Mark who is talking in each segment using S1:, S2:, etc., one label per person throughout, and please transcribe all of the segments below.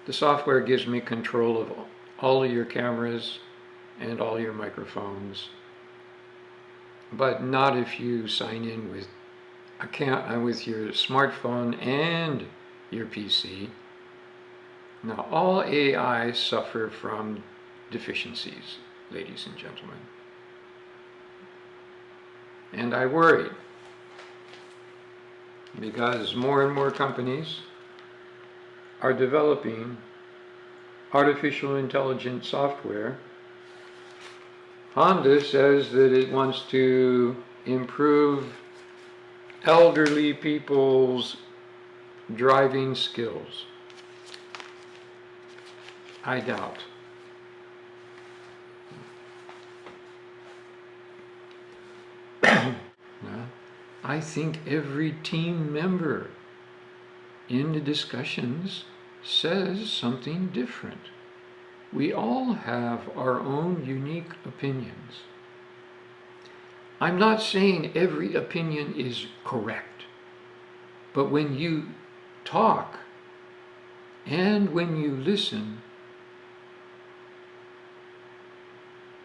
S1: The software gives me control of all of your cameras and all your microphones, but not if you sign in with with your smartphone and your PC. Now, all AI suffer from deficiencies, ladies and gentlemen. And I worry because more and more companies are developing artificial intelligence software. Honda says that it wants to improve elderly people's driving skills. I doubt. I think every team member in the discussions says something different. We all have our own unique opinions. I'm not saying every opinion is correct, but when you talk and when you listen,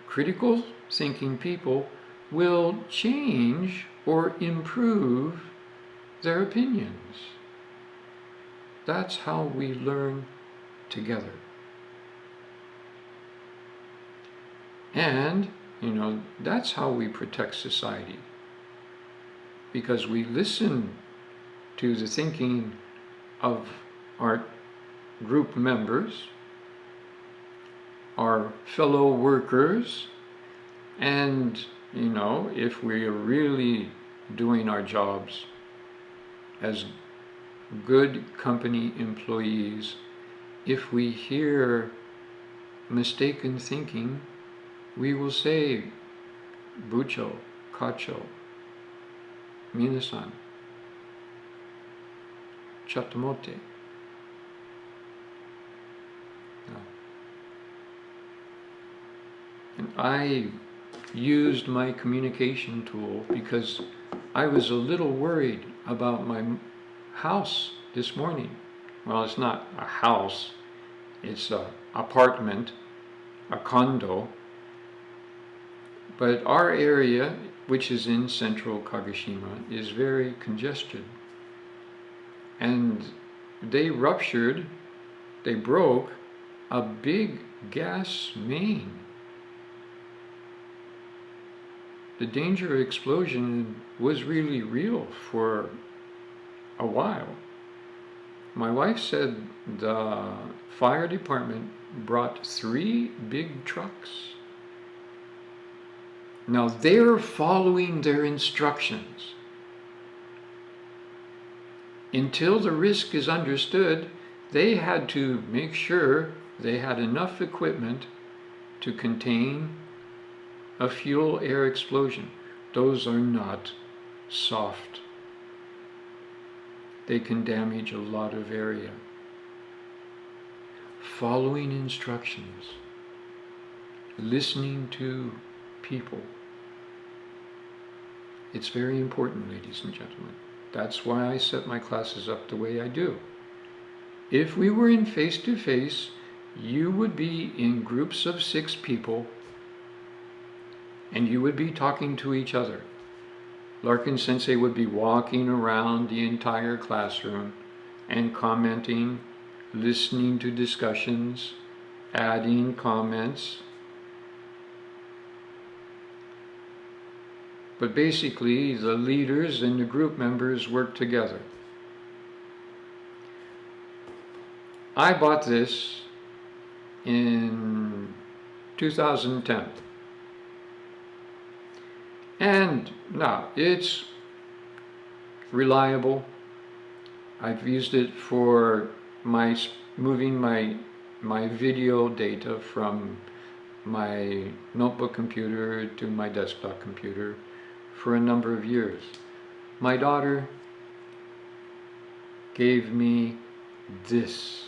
S1: critical thinking people will change or improve their opinions. That's how we learn together. And, that's how we protect society. Because we listen to the thinking of our group members, our fellow workers, and, if we are really doing our jobs as good company employees, if we hear mistaken thinking, we will say, Bucho, Kacho, Minasan, Chatamote. And I used my communication tool because I was a little worried about my house this morning. Well, it's not a house, it's an apartment, a condo. But our area, which is in central Kagoshima, is very congested. And they broke a big gas main. The danger of explosion was really real for a while. My wife said the fire department brought 3 big trucks. Now they're following their instructions. Until the risk is understood, they had to make sure they had enough equipment to contain a fuel-air explosion. Those are not soft. They can damage a lot of area. Following instructions, listening to people. It's very important, ladies and gentlemen. That's why I set my classes up the way I do. If we were in face-to-face, you would be in groups of 6 people and you would be talking to each other. Larkin Sensei would be walking around the entire classroom and commenting, listening to discussions, adding comments. But basically, the leaders and the group members work together. I bought this in 2010. And now, it's reliable. I've used it for moving my video data from my notebook computer to my desktop computer for a number of years. My daughter gave me this.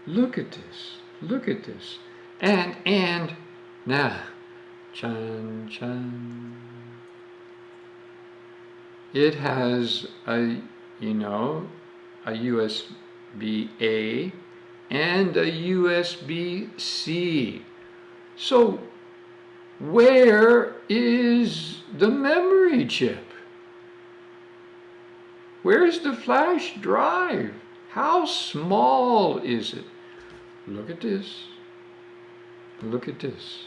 S1: Look at this. Look at this. And now, chan chan. It has a USB-A and a USB-C. So where is the memory chip? Where's the flash drive? How small is it? Look at this. Look at this.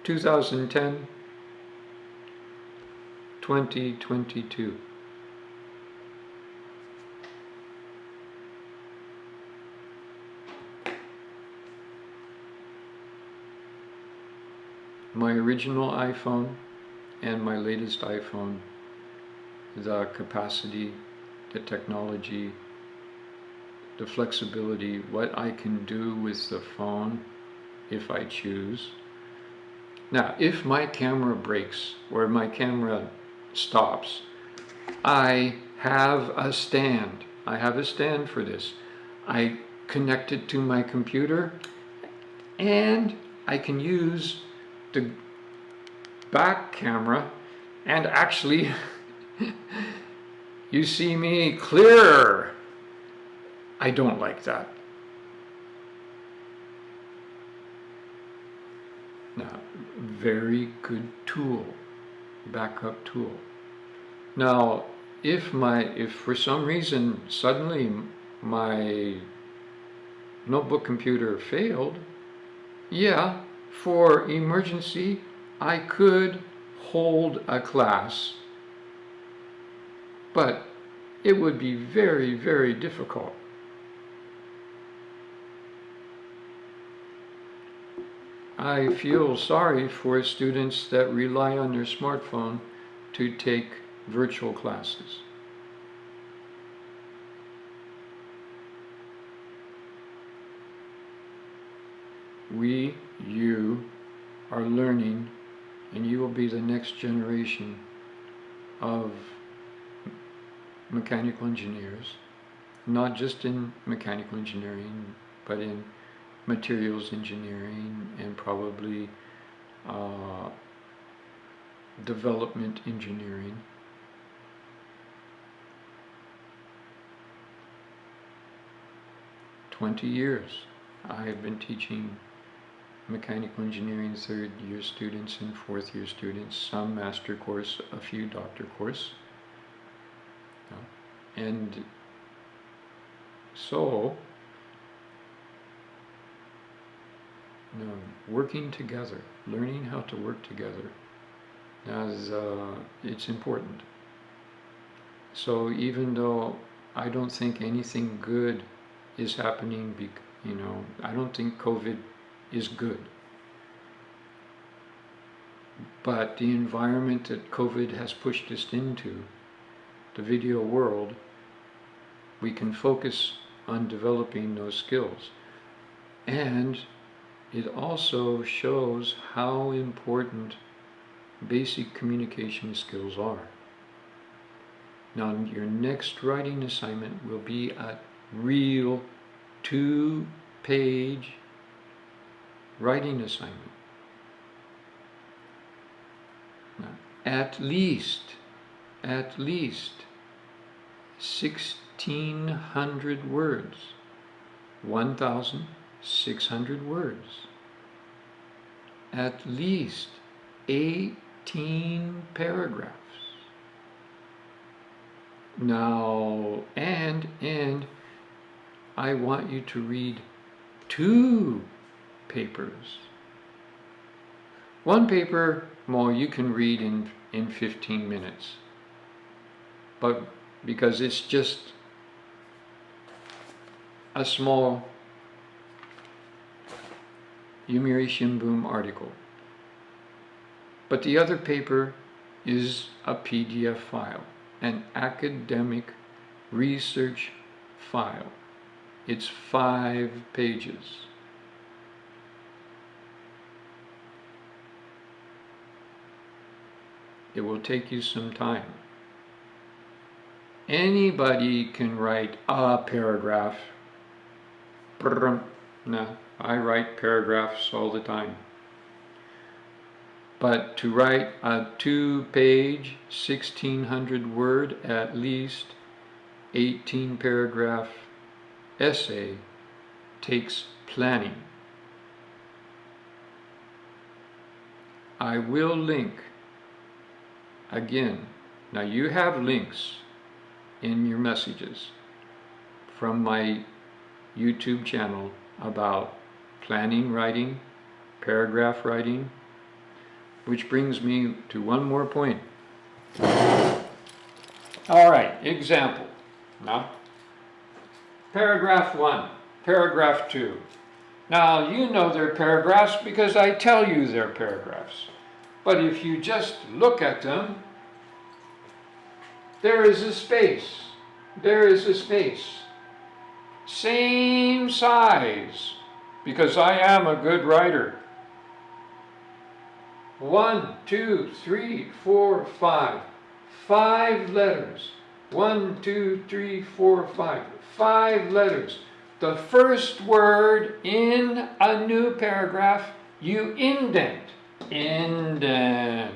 S1: 2010, 2022. My original iPhone and my latest iPhone, the capacity, the technology, the flexibility, what I can do with the phone if I choose. Now, if my camera breaks or my camera stops, I have a stand. I have a stand for this. I connect it to my computer and I can use the back camera and actually you see me clearer. I don't like that. Now, very good tool, backup tool. Now, if for some reason suddenly my notebook computer failed, yeah, for emergency, I could hold a class, but it would be very, very difficult. I feel sorry for students that rely on their smartphone to take virtual classes. You are learning, and you will be the next generation of mechanical engineers, not just in mechanical engineering, but in materials engineering and probably development engineering. "20 years I have been teaching mechanical engineering third-year students and fourth-year students, some master course, a few doctor course. And so, working together, learning how to work together, it's important. So even though I don't think anything good is happening, I don't think COVID is good. But the environment that COVID has pushed us into, the video world, we can focus on developing those skills. And it also shows how important basic communication skills are. Now, your next writing assignment will be a real 2-page writing assignment. Now, at least 1,600 words, 1,600 words, at least 18 paragraphs. Now, and I want you to read 2 papers. One paper, well, you can read in 15 minutes. But because it's just a small Yomiuri Shimbun article. But the other paper is a PDF file, an academic research file. It's 5 pages. It will take you some time. Anybody can write a paragraph. No, I write paragraphs all the time. But to write a 2-page, 1,600 word, at least 18 paragraph essay takes planning. I will link again. Now you have links in your messages from my YouTube channel about planning writing, paragraph writing, which brings me to one more point. All right, example. Now, paragraph 1, paragraph 2. Now, you know they're paragraphs because I tell you they're paragraphs. But if you just look at them, there is a space. There is a space. Same size, because I am a good writer. 1, 2, 3, 4, 5. 5 letters. 1, 2, 3, 4, 5. 5 letters. The first word in a new paragraph, you indent. Indent.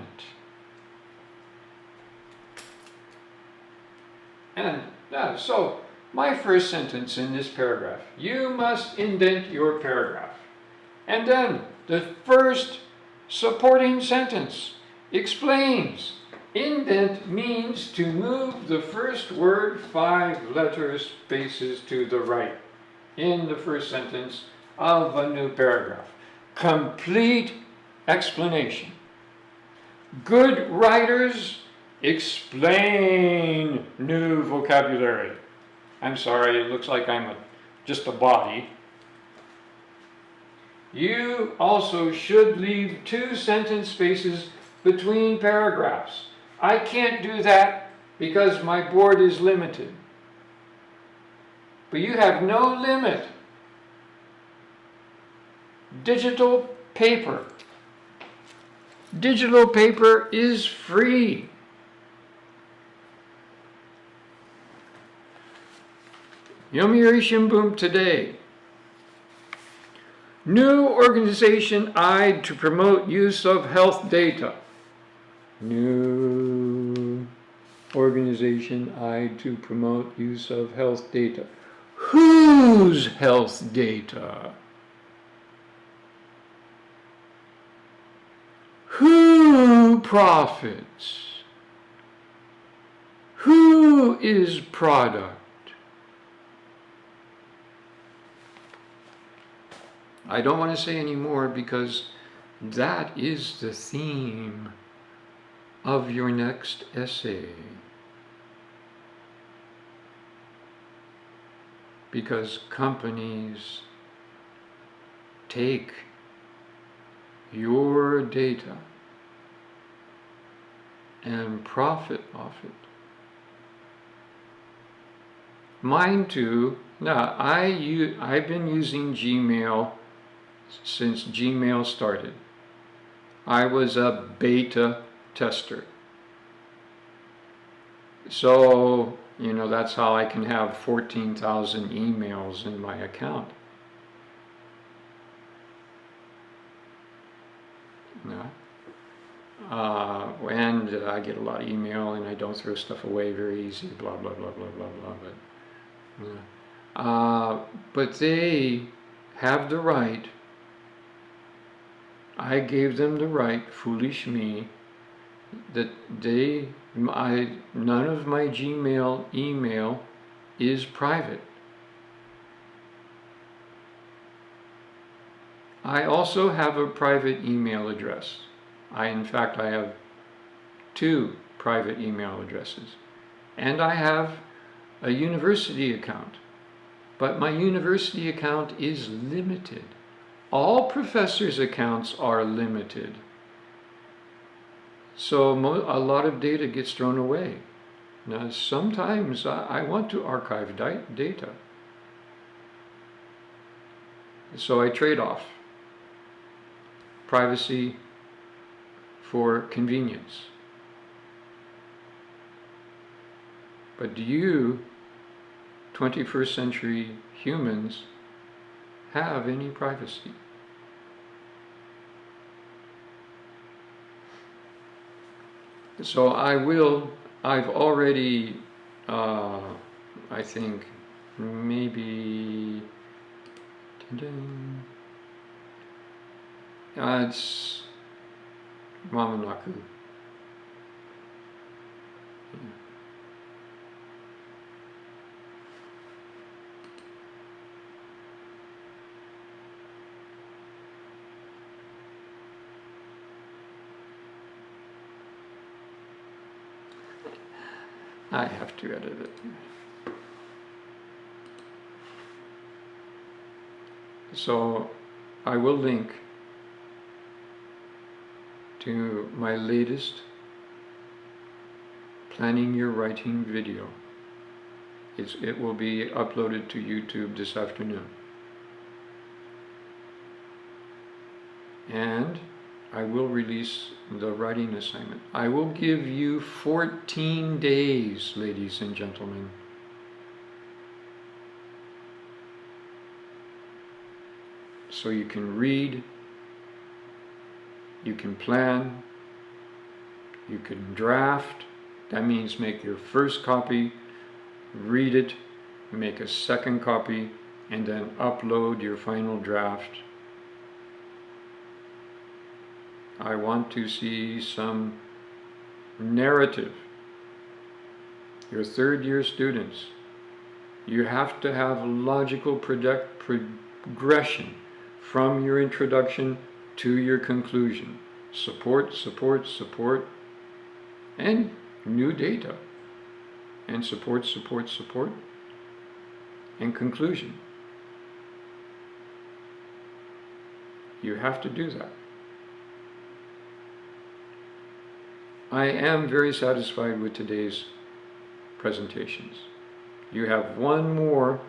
S1: And so, my first sentence in this paragraph, you must indent your paragraph. And then the first supporting sentence explains. Indent means to move the first word 5 letters spaces to the right in the first sentence of a new paragraph. Complete explanation. Good writers explain new vocabulary. I'm sorry, it looks like I'm just a body. You also should leave 2 sentence spaces between paragraphs. I can't do that because my board is limited. But you have no limit. Digital paper. Digital paper is free. Yomiuri Shimbun today. New organization eyed to promote use of health data. New organization eyed to promote use of health data. Whose health data? Who profits? Who is product? I don't want to say any more because that is the theme of your next essay. Because companies take your data and profit off it. Mine too. Now, I've been using Gmail since Gmail started. I was a beta tester. So, you know, that's how I can have 14,000 emails in my account. Yeah. And I get a lot of email and I don't throw stuff away very easy, blah, blah, blah, blah, blah, blah. But they have the right, I gave them the right, foolish me, that none of my Gmail email is private. I also have a private email address. In fact, I have 2 private email addresses. And I have a university account. But my university account is limited. All professors' accounts are limited. So a lot of data gets thrown away. Now, sometimes I want to archive data. So I trade off privacy for convenience. But do you, 21st century humans, have any privacy? So I've already, I think, maybe Dun. It's Mamanaku. I have to edit it. So I will link to my latest Planning Your Writing video. It will be uploaded to YouTube this afternoon. And I will release the writing assignment. I will give you 14 days, ladies and gentlemen. So you can read, you can plan, you can draft. That means make your first copy, read it, make a second copy, and then upload your final draft. I want to see some narrative. Your third year students, you have to have logical progression from your introduction to your conclusion. Support, support, support, and new data. And support, support, support, and conclusion. You have to do that. I am very satisfied with today's presentations. You have one more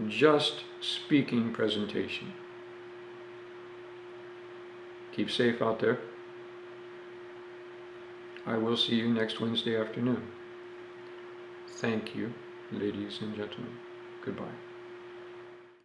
S1: just speaking presentation. Keep safe out there. I will see you next Wednesday afternoon. Thank you, ladies and gentlemen. Goodbye.